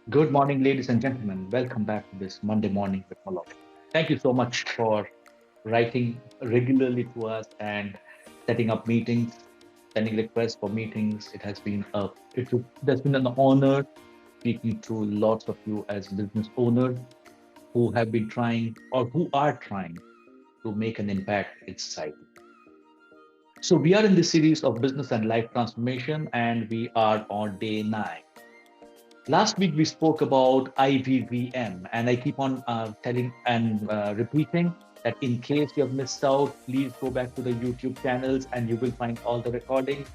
Good morning, ladies and gentlemen. Welcome back to this Monday morning with Malak. Thank you so much for writing regularly to us and setting up meetings, sending requests for meetings. There's been an honor speaking to lots of you as business owners who have been trying or who are trying to make an impact in society. So we are in this series of business and life transformation, and we are on day 9. Last week we spoke about ipvm, and I keep on telling and repeating that in case you have missed out, please go back to the YouTube channels and you will find all the recordings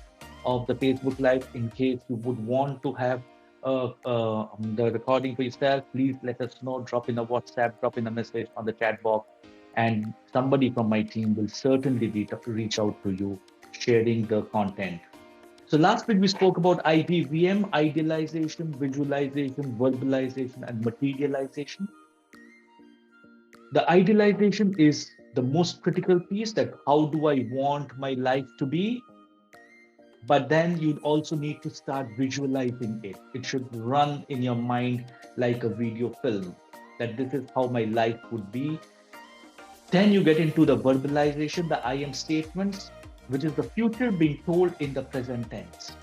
of the Facebook Live. In case you would want to have the recording for yourself, please let us know. Drop in a WhatsApp, drop in a message on the chat box, and somebody from my team will certainly reach out to you sharing the content. So last week we spoke about IPVM, idealization, visualization, verbalization, and materialization. The idealization is the most critical piece, that how do I want my life to be? But then you'd also need to start visualizing it. It should run in your mind like a video film, that this is how my life would be. Then you get into the verbalization, the I am statements, which is the future being told in the present tense,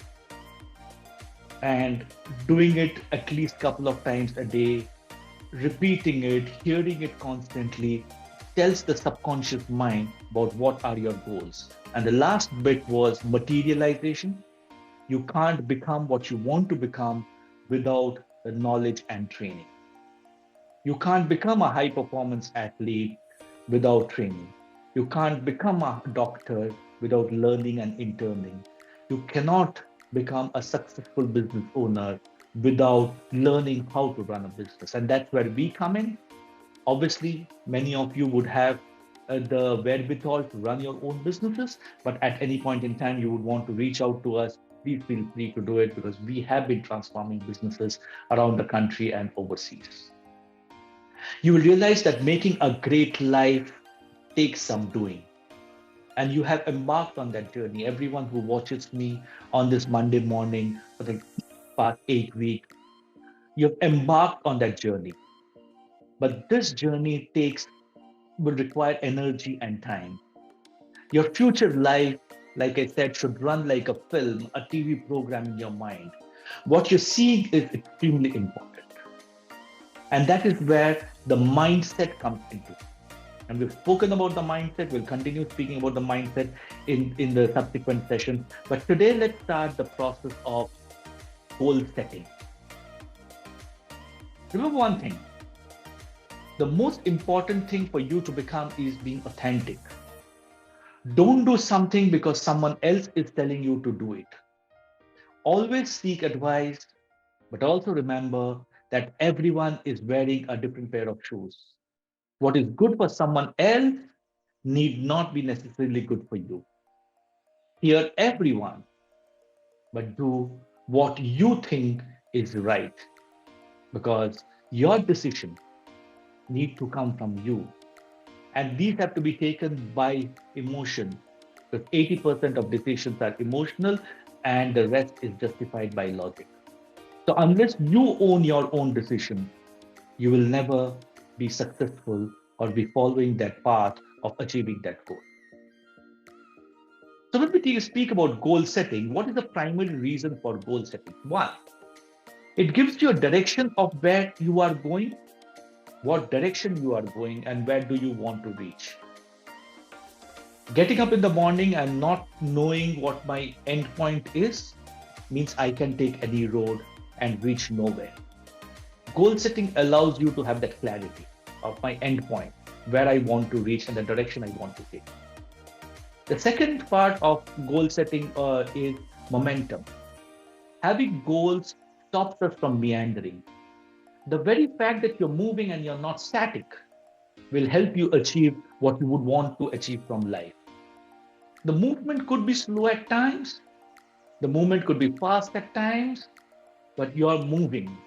and doing it at least couple of times a day, repeating it, hearing it constantly, tells the subconscious mind about what are your goals. And the last bit was materialization. You can't become what you want to become without the knowledge and training. You can't become a high performance athlete without training. You can't become a doctor without learning and interning. You cannot become a successful business owner without learning how to run a business. And that's where we come in. Obviously, many of you would have the wherewithal to run your own businesses, but at any point in time, you would want to reach out to us. Please feel free to do it, because we have been transforming businesses around the country and overseas. You will realize that making a great life takes some doing. And you have embarked on that journey. Everyone who watches me on this Monday morning for the past 8 weeks, you've embarked on that journey. But this journey will require energy and time. Your future life, like I said, should run like a film, a TV program in your mind. What you're seeing is extremely important. And that is where the mindset comes into. And we've spoken about the mindset. We'll continue speaking about the mindset in the subsequent sessions. But today, let's start the process of goal setting. Remember one thing: the most important thing for you to become is being authentic. Don't do something because someone else is telling you to do it. Always seek advice, but also remember that everyone is wearing a different pair of shoes. What is good for someone else need not be necessarily good for you. Hear everyone, but do what you think is right, because your decision need to come from you, and these have to be taken by emotion, because 80% of decisions are emotional and the rest is justified by logic. So unless you own your own decision, you will never be successful or be following that path of achieving that goal. So when we speak about goal setting, what is the primary reason for goal setting? One, it gives you a direction of where you are going, what direction you are going, and where do you want to reach. Getting up in the morning and not knowing what my end point is means I can take any road and reach nowhere. Goal setting allows you to have that clarity of my end point, where I want to reach and the direction I want to take. The second part of goal setting is momentum. Having goals stops us from meandering. The very fact that you're moving and you're not static will help you achieve what you would want to achieve from life. The movement could be slow at times, the movement could be fast at times, but you're moving.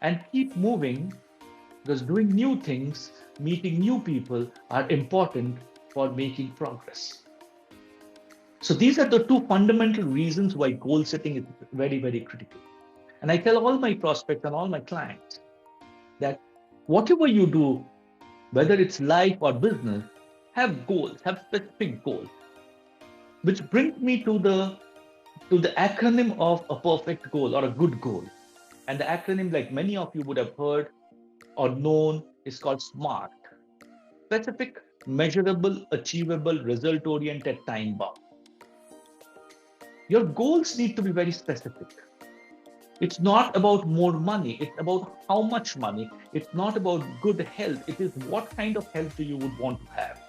And keep moving, because doing new things, meeting new people are important for making progress. So these are the two fundamental reasons why goal setting is very, very critical. And I tell all my prospects and all my clients that whatever you do, whether it's life or business, have goals, have specific goals. Which brings me to the acronym of a perfect goal or a good goal. And the acronym, like many of you would have heard or known, is called SMART. Specific, measurable, achievable, result-oriented, time-bound. Your goals need to be very specific. It's not about more money. It's about how much money. It's not about good health. It is what kind of health do you would want to have?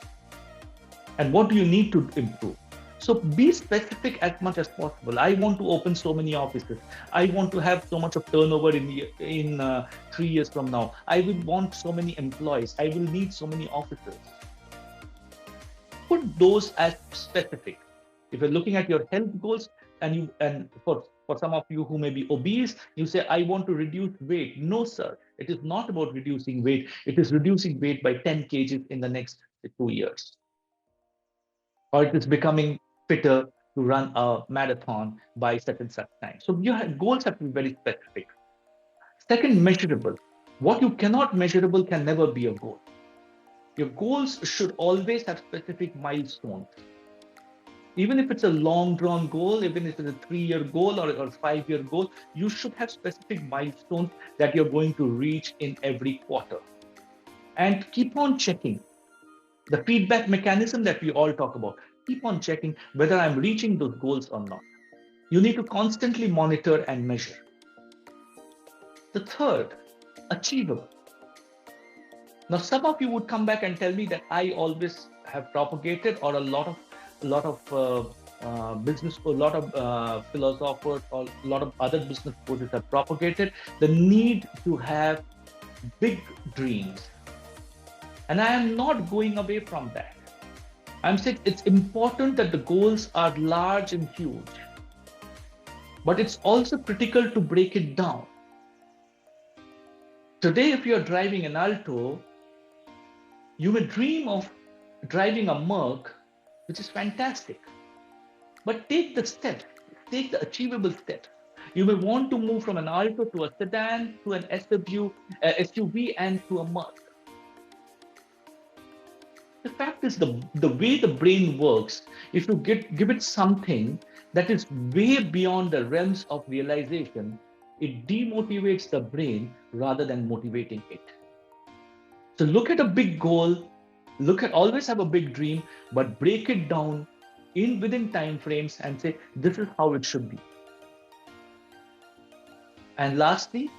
And what do you need to improve? So be specific as much as possible. I want to open so many offices. I want to have so much of turnover in 3 years from now. I will want so many employees. I will need so many offices. Put those as specific. If you're looking at your health goals, and for some of you who may be obese, you say, I want to reduce weight. No, sir. It is not about reducing weight. It is reducing weight by 10 kgs in the next 2 years. Or it is becoming fitter to run a marathon by such and such time. So your goals have to be very specific. Second, measurable. What you cannot measurable can never be a goal. Your goals should always have specific milestones. Even if it's a long drawn goal, even if it's a 3-year goal or a 5-year goal, you should have specific milestones that you're going to reach in every quarter. And keep on checking the feedback mechanism that we all talk about. Keep on checking whether I'm reaching those goals or not. You need to constantly monitor and measure. The third, achievable. Now, some of you would come back and tell me that I always have propagated, or a lot of business, a lot of philosophers, or a lot of other business coaches have propagated the need to have big dreams. And I am not going away from that. I'm saying it's important that the goals are large and huge, but it's also critical to break it down. Today, if you're driving an Alto, you may dream of driving a Merc, which is fantastic. But take the steps, take the achievable steps. You may want to move from an Alto to a sedan, to an SUV, and to a Merc. The fact is, the way the brain works, if you give it something that is way beyond the realms of realization, it demotivates the brain rather than motivating it. So look at a big goal, always have a big dream, but break it down within time frames and say, this is how it should be. And lastly,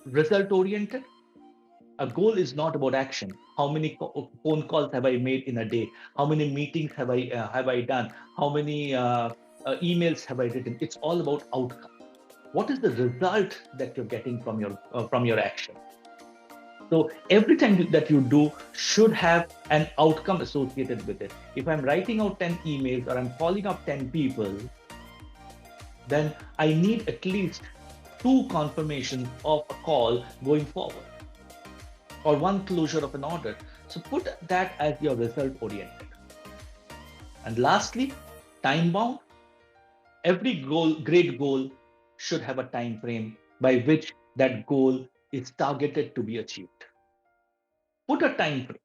result oriented. A goal is not about action. How many phone calls have I made in a day? How many meetings have I done? How many emails have I written? It's all about outcome. What is the result that you're getting from your action? So everything that you do should have an outcome associated with it. If I'm writing out 10 emails or I'm calling up 10 people, then I need at least 2 confirmations of a call going forward, or 1 closure of an order. So put that as your result oriented. And lastly, time bound. Every great goal should have a time frame by which that goal is targeted to be achieved. Put a time frame.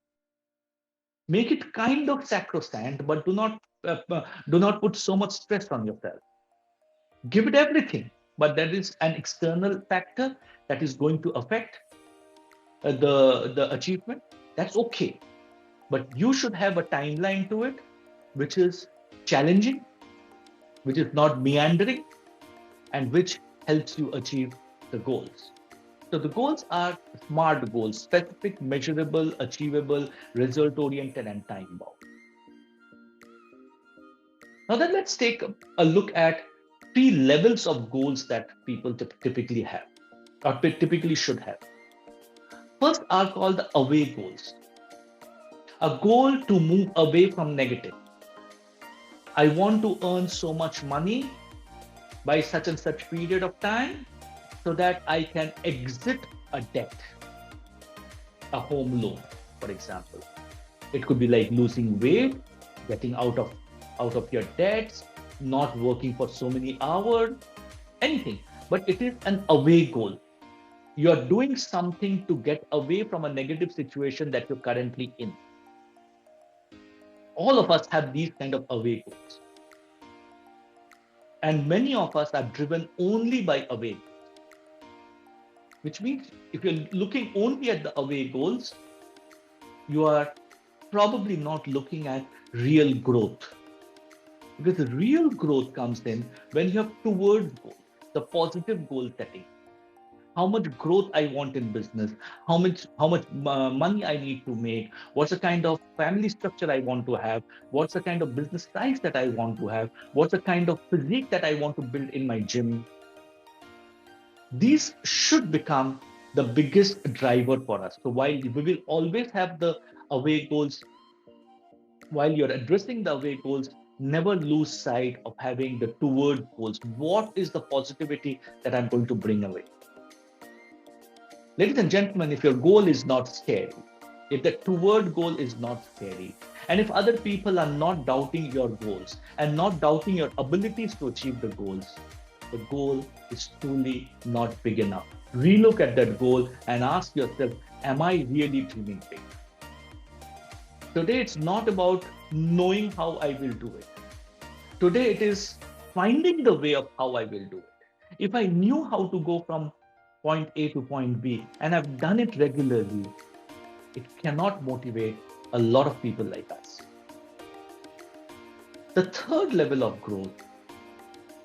Make it kind of sacrosanct, but do not put so much stress on yourself. Give it everything, but there is an external factor that is going to affect the achievement. That's okay, but you should have a timeline to it, which is challenging, which is not meandering, and which helps you achieve the goals. So the goals are SMART goals: specific, measurable, achievable, result-oriented, and time-bound. Now then, let's take a look at 3 levels of goals that people typically have, or typically should have. First are called the away goals. A goal to move away from negative. I want to earn so much money by such and such period of time so that I can exit a debt, a home loan, for example. It could be like losing weight, getting out of your debts, not working for so many hours, anything. but it is an away goal. You are doing something to get away from a negative situation that you're currently in. All of us have these kind of away goals. And many of us are driven only by away goals. Which means if you're looking only at the away goals, you are probably not looking at real growth. Because the real growth comes in when you have towards goals, the positive goal setting. How much growth I want in business, how much money I need to make, what's the kind of family structure I want to have, what's the kind of business size that I want to have, what's the kind of physique that I want to build in my gym. These should become the biggest driver for us. So while we will always have the away goals, while you're addressing the away goals, never lose sight of having the toward goals. What is the positivity that I'm going to bring away? Ladies and gentlemen, if your goal is not scary, if the toward goal is not scary, and if other people are not doubting your goals and not doubting your abilities to achieve the goal is truly not big enough. Relook at that goal and ask yourself, am I really dreaming big? Today, it's not about knowing how I will do it. Today, it is finding the way of how I will do it. If I knew how to go from point A to point B and I've done it regularly, it cannot motivate a lot of people like us. The third level of growth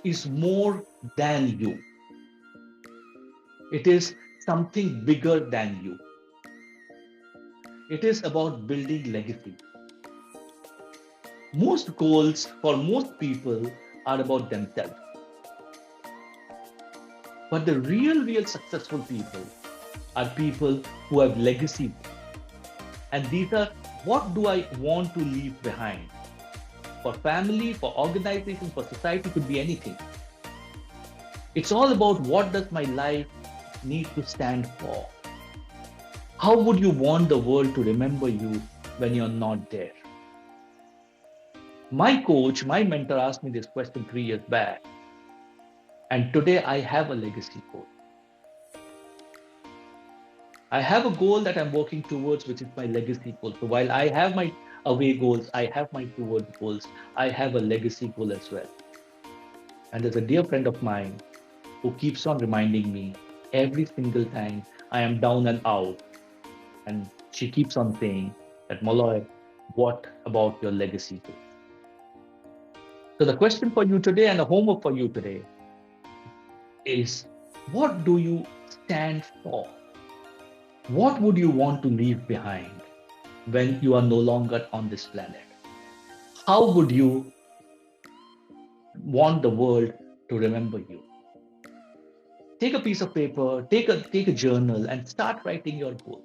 is more than you. It is something bigger than you. It is about building legacy. Most goals for most people are about themselves. But the real successful people are people who have legacy. And these are, what do I want to leave behind? For family, for organization, for society, could be anything. It's all about what does my life need to stand for? How would you want the world to remember you when you're not there? My coach, my mentor asked me this question 3 years back. And today I have a legacy goal. I have a goal that I'm working towards, which is my legacy goal. So while I have my away goals, I have my toward goals, I have a legacy goal as well. And there's a dear friend of mine who keeps on reminding me every single time I am down and out. And she keeps on saying that, Maloy, what about your legacy goal? So the question for you today and the homework for you today is, what do you stand for? What would you want to leave behind when you are no longer on this planet? How would you want the world to remember you? Take a piece of paper, take a journal and start writing your goals.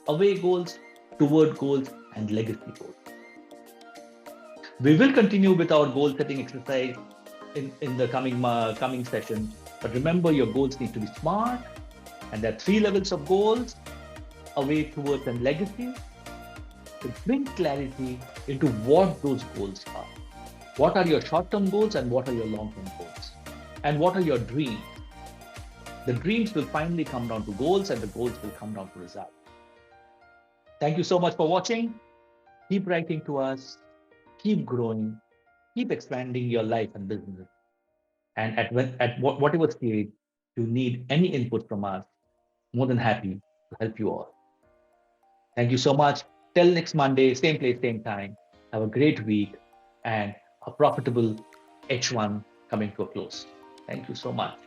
Away goals, toward goals, and legacy goals. We will continue with our goal setting exercise in the coming session. But remember, your goals need to be smart. And there are 3 levels of goals: away, towards, and legacy. To bring clarity into what those goals are. What are your short-term goals and what are your long-term goals? And what are your dreams? The dreams will finally come down to goals and the goals will come down to results. Thank you so much for watching. Keep writing to us, keep growing, keep expanding your life and business. And at whatever stage you need any input from us, more than happy to help you all. Thank you so much. Till next Monday, same place, same time. Have a great week and a profitable H1 coming to a close. Thank you so much.